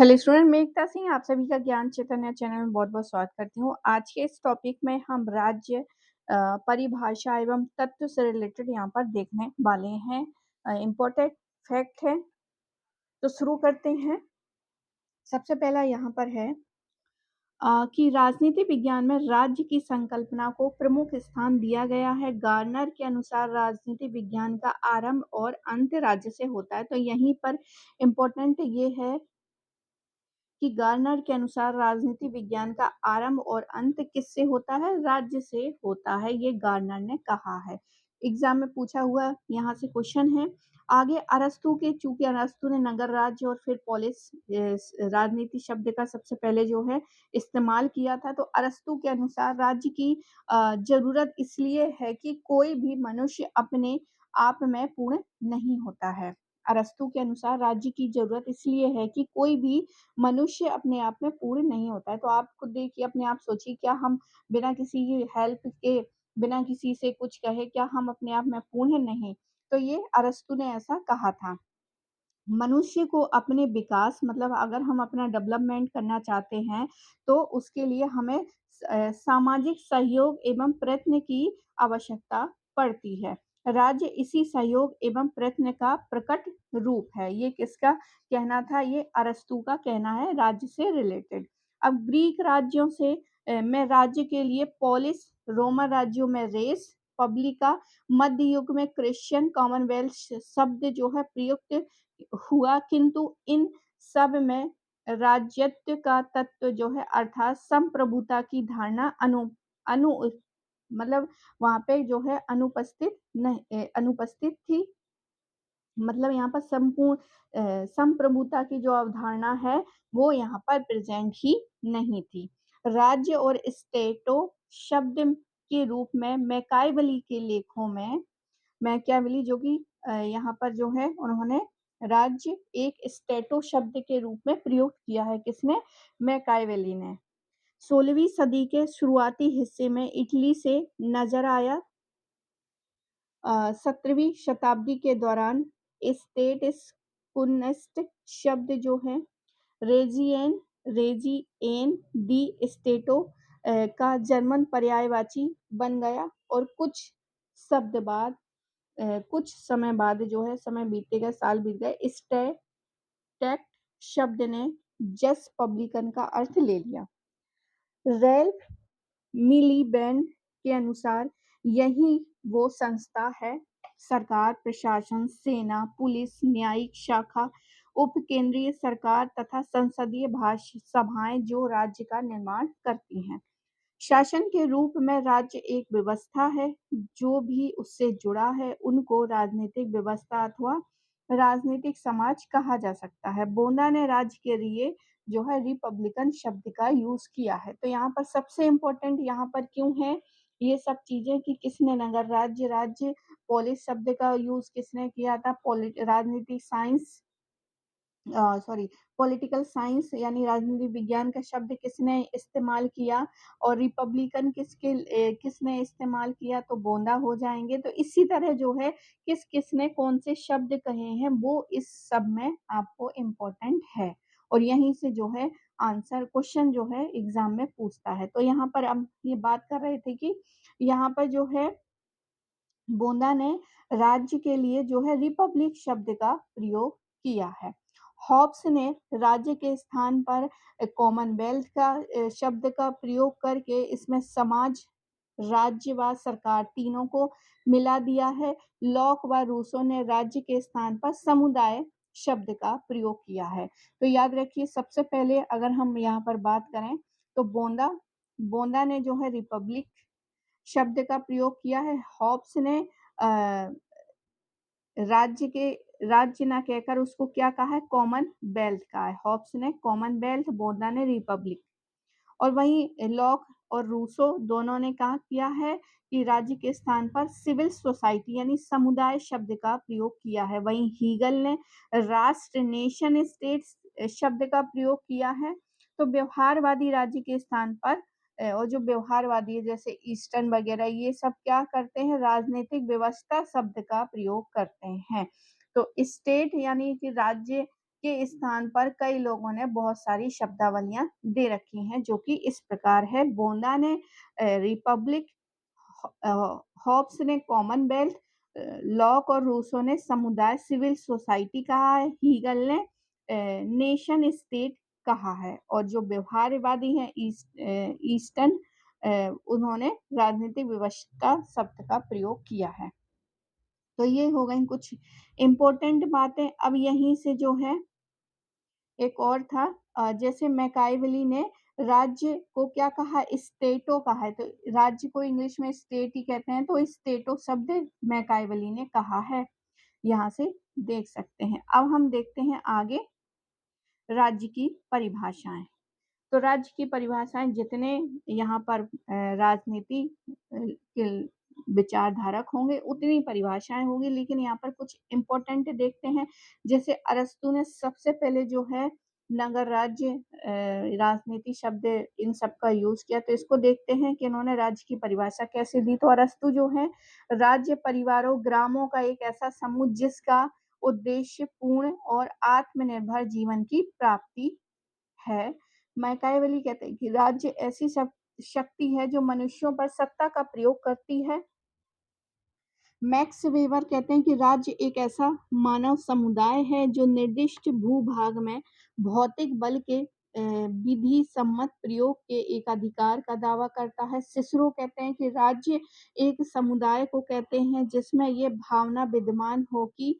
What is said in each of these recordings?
Hello student, मैं एकता सिंह आप सभी का ज्ञान चैतन्य चैनल में बहुत-बहुत स्वागत करती हूँ। आज के इस टॉपिक में हम राज्य परिभाषा एवं तत्व से रिलेटेड यहाँ पर देखने वाले हैं। इम्पोर्टेंट फैक्ट है, तो शुरू करते हैं। सबसे पहला यहाँ पर है कि राजनीति विज्ञान में राज्य की संकल्पना को प्रमुख स्थान दिया गया है। गार्नर के अनुसार राजनीति विज्ञान का आरंभ और अंत राज्य से होता है। तो यहीं पर इम्पोर्टेंट ये है कि गार्नर के अनुसार राजनीति विज्ञान का आरंभ और अंत किससे होता है? राज्य से होता है, ये गार्नर ने कहा है। एग्जाम में पूछा हुआ यहाँ से क्वेश्चन है। आगे अरस्तू के, चूंकि अरस्तू ने नगर राज्य और फिर पोलिस राजनीति शब्द का सबसे पहले जो है इस्तेमाल किया था, तो अरस्तू के अनुसार राज्य की जरूरत इसलिए है कि कोई भी मनुष्य अपने आप में पूर्ण नहीं होता है। अरस्तू के अनुसार राज्य की जरूरत इसलिए है कि कोई भी मनुष्य अपने आप में पूर्ण नहीं होता है। तो आप खुद देखिए, अपने आप सोचिए, क्या हम बिना किसी की हेल्प के, बिना किसी से कुछ कहे, क्या हम अपने आप में पूर्ण नहीं? तो ये अरस्तू ने ऐसा कहा था। मनुष्य को अपने विकास, मतलब अगर हम अपना डेवलपमेंट करना चाहते हैं, तो उसके लिए हमें सामाजिक सहयोग एवं प्रयत्न की आवश्यकता पड़ती है। राज्य इसी सहयोग एवं प्रयत्न का प्रकट रूप है। ये किसका कहना था? ये अरस्तू का कहना है, राज्य से रिलेटेड। अब ग्रीक राज्यों से में राज्य के लिए पोलिस, रोमन राज्यों में रेस पब्लिका, मध्य युग में क्रिश्चियन कॉमनवेल्थ शब्द जो है प्रयुक्त हुआ, किंतु इन सब में राज्यत्व का तत्व जो है, अर्थात संप्रभुता की धारणा अनु अनु मतलब वहाँ पे जो है अनुपस्थित थी। मतलब यहाँ पर संप्रभुता की जो अवधारणा है, वो यहाँ पर प्रेजेंट ही नहीं थी। राज्य और स्टेटो शब्द के रूप में मैकाइवली के लेखों में, मैकियावेली जो कि यहाँ पर जो है उन्होंने राज्य एक स्टेटो शब्द के रूप में प्रयोग किया है। किसने? मैकियावेली ने। 16वीं सदी के शुरुआती हिस्से में इटली से नजर आया। 17वीं शताब्दी के दौरान स्टेटस्कुनेस्ट शब्द जो है रेजिएन डी स्टेटो का जर्मन पर्यायवाची बन गया, और कुछ समय बाद जो है, समय बीतते गए, साल बीत गए, स्टैट शब्द ने जस पब्लिकन का अर्थ ले लिया। रैल्फ मिलीबैंड के अनुसार यही वो संस्था है, सरकार, प्रशासन, सेना, पुलिस, न्यायिक शाखा, उपकेंद्रीय सरकार तथा संसदीय सभाएं जो राज्य का निर्माण करती हैं। शासन के रूप में राज्य एक व्यवस्था है। जो भी उससे जुड़ा है उनको राजनीतिक व्यवस्था अथवा राजनीतिक समाज कहा जा सकता है। बोंदा ने राज्य के लिए जो है रिपब्लिकन शब्द का यूज किया है। तो यहाँ पर सबसे इम्पोर्टेंट यहाँ पर क्यों है ये सब चीजें, कि किसने नगर राज्य पोलिस शब्द का यूज किसने किया था? राजनीतिक साइंस, सॉरी, पॉलिटिकल साइंस यानी राजनीति विज्ञान का शब्द किसने इस्तेमाल किया, और रिपब्लिकन किसने इस्तेमाल किया? तो बोंदा हो जाएंगे। तो इसी तरह जो है किसने कौन से शब्द कहे हैं, वो इस सब में आपको इम्पोर्टेंट है, और यहीं से जो है आंसर क्वेश्चन जो है एग्जाम में पूछता है। तो यहाँ पर हम ये बात कर रहे थे कि यहाँ पर जो है बोंदा ने राज्य के लिए जो है रिपब्लिक शब्द का प्रयोग किया है। हॉब्स ने राज्य के स्थान पर कॉमनवेल्थ का शब्द का प्रयोग करके इसमें समाज, राज्य व सरकार तीनों को मिला दिया है। लॉक व रूसो ने राज्य के स्थान पर समुदाय शब्द का प्रयोग किया है। तो याद रखिए, सबसे पहले अगर हम यहाँ पर बात करें तो बोंदा ने जो है रिपब्लिक शब्द का प्रयोग किया है। हॉब्स ने राज्य ना कहकर उसको क्या कहा है? कॉमनवेल्थ कहा है। हॉब्स ने कॉमनवेल्थ, बोंदा ने रिपब्लिक। और वहीं लॉक और रूसो दोनों ने कहा किया है कि राज्य के स्थान पर सिविल सोसाइटी यानी समुदाय शब्द का प्रयोग किया है। वहीं हीगल ने राष्ट्र, नेशन स्टेट्स शब्द का प्रयोग किया है। तो व्यवहारवादी राज्य के स्थान पर और जो व्यवहारवादी है जैसे ईस्टर्न वगैरह, ये सब क्या करते हैं? राजनीतिक व्यवस्था शब्द का प्रयोग करते हैं। तो स्टेट यानी कि राज्य के स्थान पर कई लोगों ने बहुत सारी शब्दावलियाँ दे रखी हैं, जो कि इस प्रकार है। बोंदा ने रिपब्लिक, हॉब्स ने कॉमनवेल्थ, लॉक और रूसो ने समुदाय सिविल सोसाइटी कहा है, हीगल ने नेशन स्टेट कहा है, और जो व्यवहारवादी हैं ईस्टर्न, उन्होंने राजनीतिक व्यवस्था शब्द का प्रयोग किया है। तो ये हो गई कुछ इम्पोर्टेंट बातें। अब यहीं से जो है एक और था, जैसे मैकाइवली ने राज्य को क्या कहा, स्टेटो कहा है, तो राज्य को इंग्लिश में स्टेट ही कहते हैं, तो स्टेटो शब्द मैकाइवली ने कहा है, यहाँ से देख सकते हैं। अब हम देखते हैं आगे राज्य की परिभाषाएं। तो राज्य की परिभाषाएं जितने यहाँ पर राजनीति के विचारधारक होंगे उतनी परिभाषाएं होंगी, लेकिन यहाँ पर कुछ इम्पोर्टेंट देखते हैं। जैसे अरस्तु ने सबसे पहले जो है नगर राज्य राजनीति शब्द इन सब का यूज किया, तो इसको देखते हैं कि इन्होंने राज्य की परिभाषा कैसे दी। तो अरस्तु जो है राज्य परिवारों ग्रामों का एक ऐसा समूह जिसका उद्देश्य पूर्ण और आत्मनिर्भर जीवन की प्राप्ति है। मैकाइवली कहते हैं कि राज्य ऐसी शक्ति है जो मनुष्यों पर सत्ता का प्रयोग करती है। मैक्स वेबर कहते हैं कि राज्य एक ऐसा मानव समुदाय है जो निर्दिष्ट भूभाग में भौतिक बल के विधि सम्मत प्रयोग के एक अधिकार का दावा करता है। सिसरो कहते हैं कि राज्य एक समुदाय को कहते हैं जिसमें ये भावना विद्यमान हो कि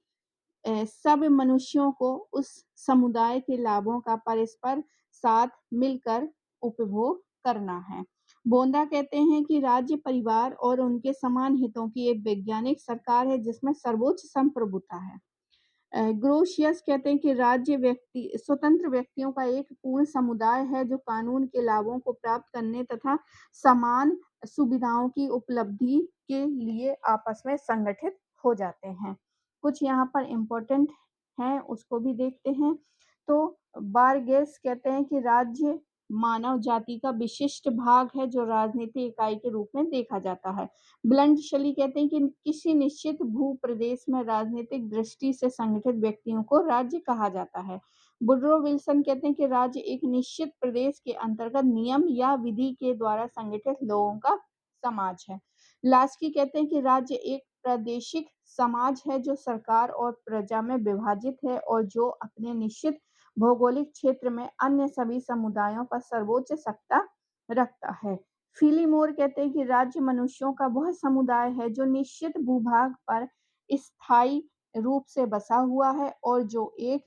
सब मनुष्यों को उस समुदाय के लाभों का परस्पर साथ मिलकर उपभोग करना है। बोंदा कहते हैं कि राज्य परिवार और उनके समान हितों की एक वैज्ञानिक सरकार है जिसमें सर्वोच्च संप्रभुता है। ग्रोशियस कहते हैं कि राज्य स्वतंत्र व्यक्तियों का एक पूर्ण समुदाय है जो कानून के लाभों को प्राप्त करने तथा समान सुविधाओं की उपलब्धि के लिए आपस में संगठित हो जाते हैं। कुछ यहाँ पर इम्पोर्टेंट हैं, उसको भी देखते हैं। तो बारगेस कहते हैं कि राज्य मानव जाति का विशिष्ट भाग है जो राजनीतिक इकाई के रूप में देखा जाता है। ब्लंट शली कहते हैं कि किसी निश्चित भू प्रदेश में राजनीतिक दृष्टि से संगठित व्यक्तियों को राज्य कहा जाता है। वुडरो विल्सन कहते हैं कि राज्य एक निश्चित प्रदेश के अंतर्गत नियम या विधि के द्वारा संगठित लोगों का समाज है। लास्की कहते हैं कि राज्य एक प्रादेशिक समाज है जो सरकार और प्रजा में विभाजित है और जो अपने निश्चित भौगोलिक क्षेत्र में अन्य सभी समुदायों पर सर्वोच्च सत्ता रखता है। फिलीमोर कहते हैं कि राज्य मनुष्यों का वह समुदाय है जो निश्चित भूभाग पर स्थायी रूप से बसा हुआ है और जो एक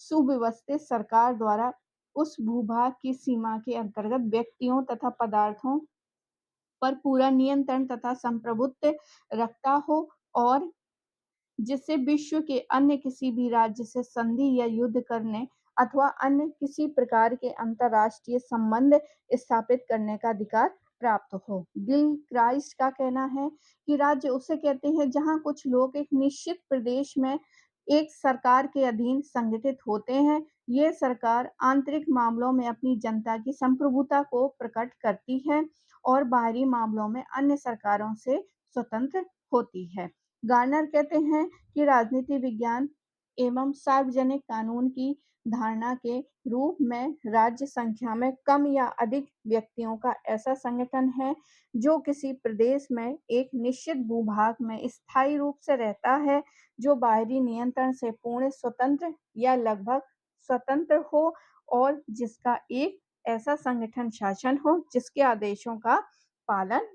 सुव्यवस्थित सरकार द्वारा उस भूभाग की सीमा के अंतर्गत व्यक्तियों तथा पदार्थों पर पूरा नियंत्रण तथा संप्रभुत्व रखता हो और जिससे विश्व के अन्य किसी भी राज्य से संधि या युद्ध करने अथवा अन्य किसी प्रकार के अंतरराष्ट्रीय संबंध स्थापित करने का अधिकार प्राप्त हो। गिल क्राइस्ट का कहना है कि राज्य उसे कहते हैं जहां कुछ लोग एक निश्चित प्रदेश में एक सरकार के अधीन संगठित होते हैं। ये सरकार आंतरिक मामलों में अपनी जनता की संप्रभुता को प्रकट करती है और बाहरी मामलों में अन्य सरकारों से स्वतंत्र होती है। गार्नर कहते हैं कि राजनीति विज्ञान एवं सार्वजनिक कानून की धारणा के रूप में राज्य संख्या में कम या अधिक व्यक्तियों का ऐसा संगठन है जो किसी प्रदेश में एक निश्चित भूभाग में स्थायी रूप से रहता है, जो बाहरी नियंत्रण से पूर्ण स्वतंत्र या लगभग स्वतंत्र हो और जिसका एक ऐसा संगठन शासन हो जिसके आदेशों का पालन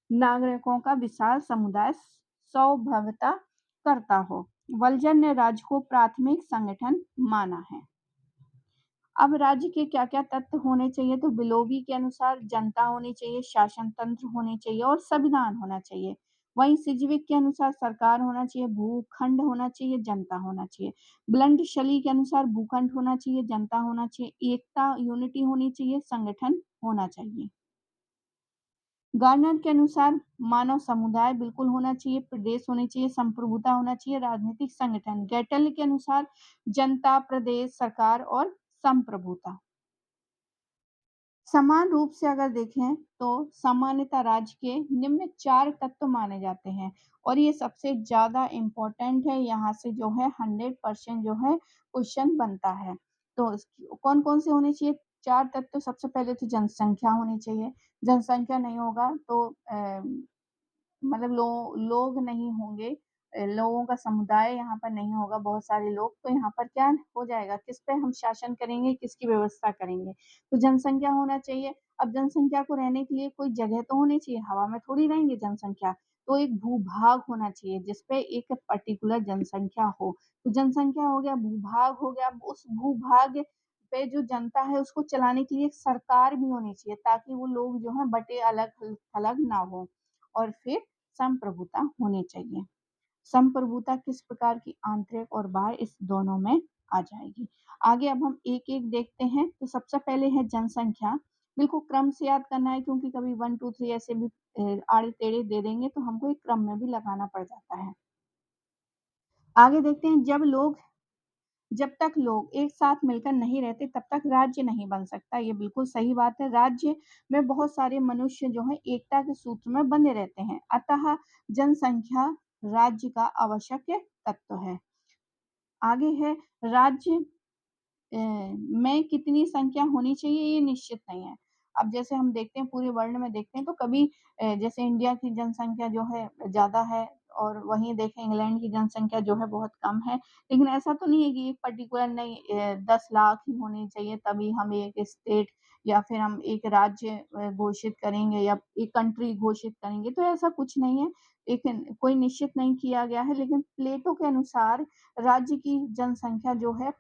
नागरिकों का विशाल समुदाय स्वभावतः करता हो। वल्जर ने राज्य को प्राथमिक संगठन माना है। अब राज्य के क्या-क्या तत्व होने चाहिए, तो बिलोवी के अनुसार जनता होनी चाहिए, शासन तंत्र होने चाहिए और संविधान होना चाहिए। वहीं सिजविक के अनुसार सरकार होना चाहिए, भूखंड होना चाहिए, जनता होना चाहिए। ब्लंट शली के अनुसार भूखंड होना चाहिए, जनता होना चाहिए, एकता यूनिटी होनी चाहिए, संगठन होना चाहिए। गार्नर के अनुसार मानव समुदाय बिल्कुल होना चाहिए, प्रदेश होने चाहिए, संप्रभुता होना चाहिए, राजनीतिक संगठन। गैटल के अनुसार जनता, प्रदेश, सरकार और संप्रभुता। समान रूप से अगर देखें तो सामान्यतः राज्य के निम्न 4 तत्व माने जाते हैं और ये सबसे ज़्यादा इम्पोर्टेंट है, यहाँ से जो है 100% जो है क्वेश्चन बनता है। तो कौन-कौन से होने चाहिए 4 तत्व? सबसे पहले तो जनसंख्या होनी चाहिए, जनसंख्या नहीं होगा तो मतलब लोग नहीं होंगे, लोगों का समुदाय यहाँ पर नहीं होगा, बहुत सारे लोग, तो यहाँ पर क्या हो जाएगा, किस पे हम शासन करेंगे, किसकी व्यवस्था करेंगे? तो जनसंख्या होना चाहिए। अब जनसंख्या को रहने के लिए कोई जगह तो होनी चाहिए, हवा में थोड़ी रहेंगे जनसंख्या, तो एक भूभाग होना चाहिए जिस पे एक पर्टिकुलर जनसंख्या हो। तो जनसंख्या हो गया, भूभाग हो गया, अब उस भूभाग पे जो जनता है उसको चलाने के लिए एक सरकार भी होनी चाहिए ताकि वो लोग जो हैं बँटे अलग-थलग ना हों। और फिर संप्रभुता होनी चाहिए। संप्रभुता किस प्रकार की? आंतरिक और बाह्य, इस दोनों में आ जाएगी। आगे अब हम एक-एक देखते हैं, तो सबसे पहले है जनसंख्या। बिल्कुल क्रम से याद करना है क्योंकि कभी 1, 2, 3 ऐसे भी आड़े-टेढ़े दे देंगे तो हमको एक क्रम में भी लगाना पड़ जाता है। आगे देखते हैं, जब तक लोग एक साथ मिलकर नहीं रहते तब तक राज्य नहीं बन सकता। ये बिल्कुल सही बात है। राज्य में बहुत सारे मनुष्य जो हैं एकता के सूत्र में बंधे रहते हैं। अतः जनसंख्या राज्य का आवश्यक तत्व है। आगे है राज्य में कितनी संख्या होनी चाहिए ये निश्चित नहीं है। अब जैसे हम देखते हैं पूरे वर्ल्ड में देखते हैं तो कभी जैसे इंडिया की जनसंख्या जो है ज़्यादा है और वहीं देखें इंग्लैंड की जनसंख्या जो है बहुत कम है। लेकिन ऐसा तो नहीं है कि एक पर्टिकुलर नहीं 10 लाख ही होनी चाहिए तभी हम एक स्टेट या फिर हम एक राज्य घोषित करेंगे या एक कंट्री घोषित करेंगे, तो ऐसा कुछ नहीं है। एक कोई निश्चित नहीं किया गया है लेकिन प्लेटो के अनुसार राज्य की जनसंख्या जो है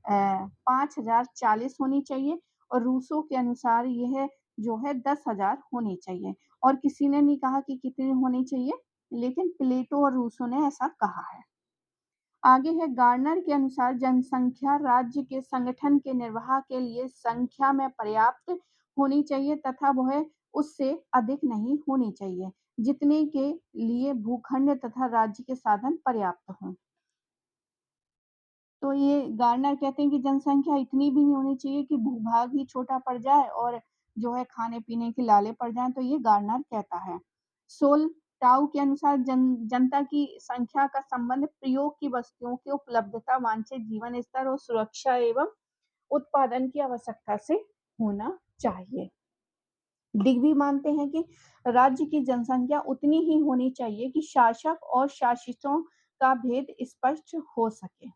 5040 होनी चाहिए और रूसो के अनुसार यह जो है 10,000 होनी चाहिए और किसी ने नहीं कहा कि कितनी होनी चाहिए, लेकिन प्लेटो और रूसो ने ऐसा कहा है। आगे है गार्नर के अनुसार जनसंख्या राज्य के संगठन के निर्वाह के लिए संख्या में पर्याप्त होनी चाहिए तथा वह उससे अधिक नहीं होनी चाहिए, जितने के लिए भूखंड तथा राज्य के साधन पर्याप्त हों। तो ये गार्नर कहते हैं कि जनसंख्या इतनी भी नहीं होनी चाहिए कि भूभाग ही छोटा पड़ जाए और जो है खाने-पीने के लाले पड़ जाएँ, तो ये गार्नर कहता है। सोल टाउ के अनुसार जनता की संख्या का संबंध प्रयोग की वस्तुओं की उपलब्धता, वांछित जीवन स्तर और सुरक्षा एवं उत्पादन की आवश्यकता से होना चाहिए। डिग्री मानते हैं कि राज्य की जनसंख्या उतनी ही होनी चाहिए कि शासक और शासितों का भेद स्पष्ट हो सके।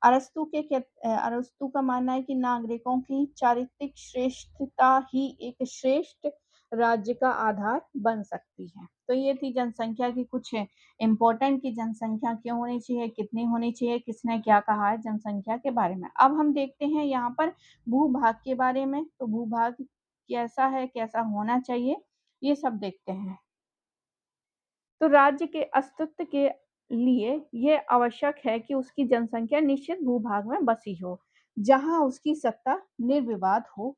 अरस्तू का मानना है कि नागरिकों की चारित्रिक श्रेष्ठता ही एक श्रेष्ठ राज्य का आधार बन सकती है। तो ये थी जनसंख्या की कुछ इम्पोर्टेंट कि जनसंख्या क्यों होनी चाहिए, कितनी होनी चाहिए, किसने क्या कहा है जनसंख्या के बारे में। अब हम देखते हैं यहाँ पर भूभाग के बारे में, तो भूभाग कैसा है, कैसा होना चाहिए, ये सब देखते हैं। तो राज्य के अस्तित्व के लिए ये आवश्यक है कि उसकी जनसंख्या निश्चित भूभाग में बसी हो, जहाँ उसकी सत्ता निर्विवाद हो।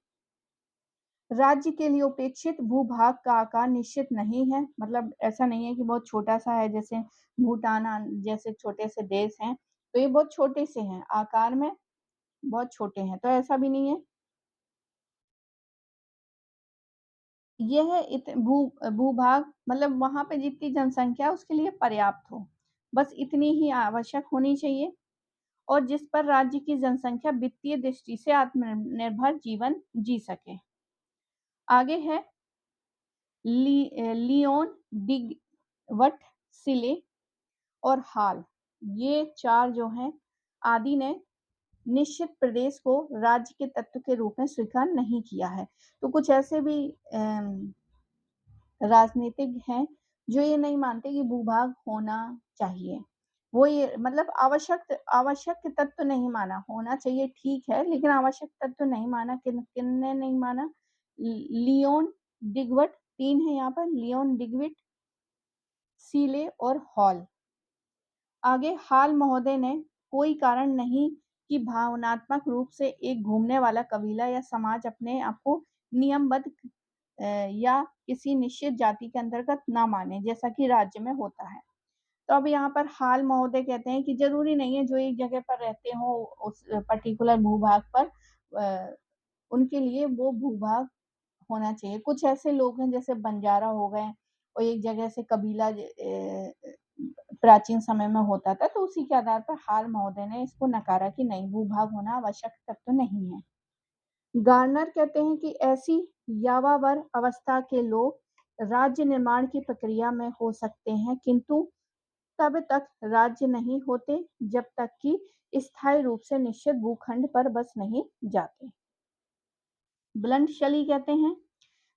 राज्य के लिए उपेक्षित भूभाग का आकार निश्चित नहीं है, मतलब ऐसा नहीं है कि बहुत छोटा-सा है, जैसे भूटान जैसे छोटे से देश हैं, तो ये बहुत छोटे से हैं, आकार में बहुत छोटे हैं, तो ऐसा भी नहीं है। यह भूभाग मतलब वहाँ पे जितनी जनसंख्या है उसके लिए पर्याप्त हो, बस इतनी ही आवश्यक होनी चाहिए और जिस पर राज्य की जनसंख्या वित्तीय दृष्टि से आत्मनिर्भर जीवन जी सके। आगे है लियोन डिगवट सिले और हाल, ये 4 जो हैं आदि ने निश्चित प्रदेश को राज्य के तत्व के रूप में स्वीकार नहीं किया है। तो कुछ ऐसे भी राजनीतिज्ञ हैं जो ये नहीं मानते कि भूभाग होना चाहिए। वो ये मतलब आवश्यक आवश्यक तत्व नहीं माना, होना चाहिए ठीक है, लेकिन आवश्यक तत्व नहीं माना, किनने नहीं माना? लियोन डिगवट 3 है यहाँ पर, लियोन डिगविट, सीले और हॉल। आगे हाल महोदय ने कोई कारण नहीं कि भावनात्मक रूप से एक घूमने वाला कबीला या समाज अपने आप को नियमबद्ध या किसी निश्चित जाति के अंतर्गत ना माने, जैसा कि राज्य में होता है। तो अब यहाँ पर हाल महोदय कहते हैं कि ज़रूरी नहीं है जो एक जगह पर रहते हों उस पर्टिकुलर भूभाग पर उनके लिए वो भूभाग होना चाहिए। कुछ ऐसे लोग हैं जैसे बंजारा हो गए और एक जगह से कबीला प्राचीन समय में होता था, तो उसी के आधार पर हाल महोदय ने इसको नकारा कि नहीं, भूभाग होना आवश्यक तत्व नहीं है। गार्नर कहते हैं कि ऐसी यायावर अवस्था के लोग राज्य निर्माण की प्रक्रिया में हो सकते हैं, किंतु तब तक राज्य नहीं होते जब तक कि स्थायी रूप से निश्चित भूखंड पर बस नहीं जाते। ब्लंट शली कहते हैं,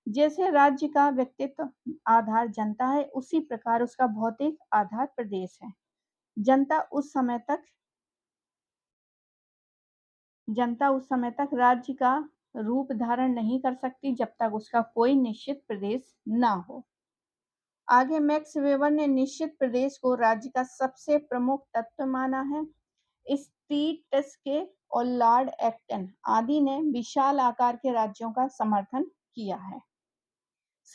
जैसे राज्य का व्यक्तित्व आधार जनता है, उसी प्रकार उसका भौतिक आधार प्रदेश है। जनता उस समय तक जनता उस समय तक राज्य का रूप धारण नहीं कर सकती जब तक उसका कोई निश्चित प्रदेश न हो। आगे मैक्स वेबर ने निश्चित प्रदेश को राज्य का सबसे प्रमुख तत्व माना है। स्टीटस्के और लॉर्ड एक्टन आदि ने विशाल आकार के राज्यों का समर्थन किया है।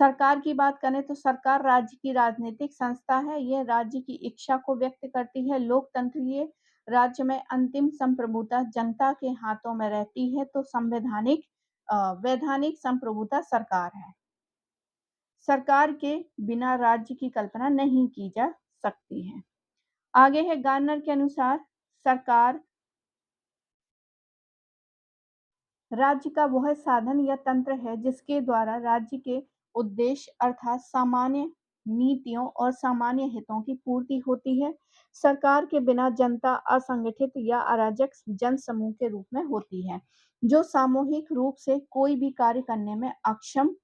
सरकार की बात करें तो सरकार राज्य की राजनीतिक संस्था है। यह राज्य की इच्छा को व्यक्त करती है। लोकतंत्रीय राज्य में अंतिम संप्रभुता जनता के हाथों में रहती है, तो वैधानिक संप्रभुता सरकार है। सरकार के बिना राज्य की कल्पना नहीं की जा सकती है। आगे है गार्नर के अनुसार सरकार राज्य का वह साधन या तंत्र है जिसके द्वारा राज्य के उद्देश्य अर्थात सामान्य नीतियों और सामान्य हितों की पूर्ति होती है। सरकार के बिना जनता असंगठित या अराजक जनसमूह के रूप में होती है, जो सामूहिक रूप से कोई भी कार्य करने में अक्षम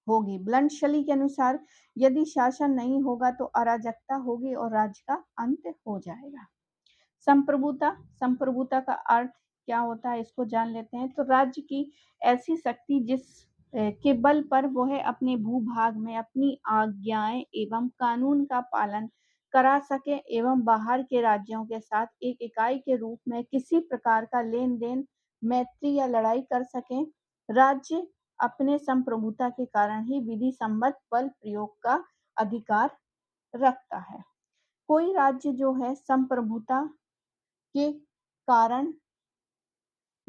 होगी। ब्लंट शली के अनुसार यदि शासन नहीं होगा तो अराजकता होगी और राज्य का अंत हो जाएगा। संप्रभुता संप्रभुता का अर्थ क्या होता है, इसको जान लेते हैं। तो राज्य की ऐसी शक्ति जिस के बल पर वह अपने भूभाग में अपनी आज्ञाएं एवं कानून का पालन करा सके एवं बाहर के राज्यों के साथ एक इकाई के रूप में किसी प्रकार का लेन देन, मैत्री या लड़ाई कर सके। राज्य अपने संप्रभुता के कारण ही विधि सम्मत बल प्रयोग का अधिकार रखता है। कोई राज्य जो है संप्रभुता के कारण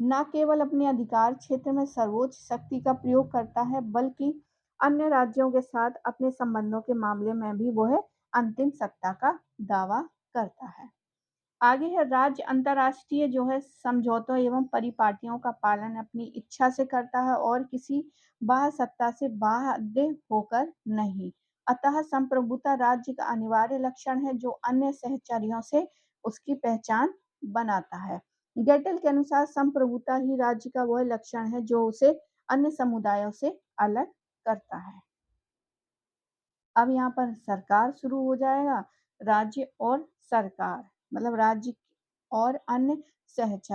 न केवल अपने अधिकार क्षेत्र में सर्वोच्च शक्ति का प्रयोग करता है, बल्कि अन्य राज्यों के साथ अपने संबंधों के मामले में भी वह अंतिम सत्ता का दावा करता है। आगे है राज्य अंतर्राष्ट्रीय जो है समझौतों एवं परिपाटियों का पालन अपनी इच्छा से करता है और किसी बाह्य सत्ता से बाध्य होकर नहीं। अतः संप्रभुता राज्य का अनिवार्य लक्षण है जो अन्य सहचर्यों से उसकी पहचान बनाता है। गेटल के अनुसार संप्रभुता ही राज्य का वह लक्षण है जो उसे अन्य समुदायों से अलग करता है। अब यहाँ पर सरकार शुरू हो जाएगा। राज्य और सरकार मतलब राज्य और अन्य सहचर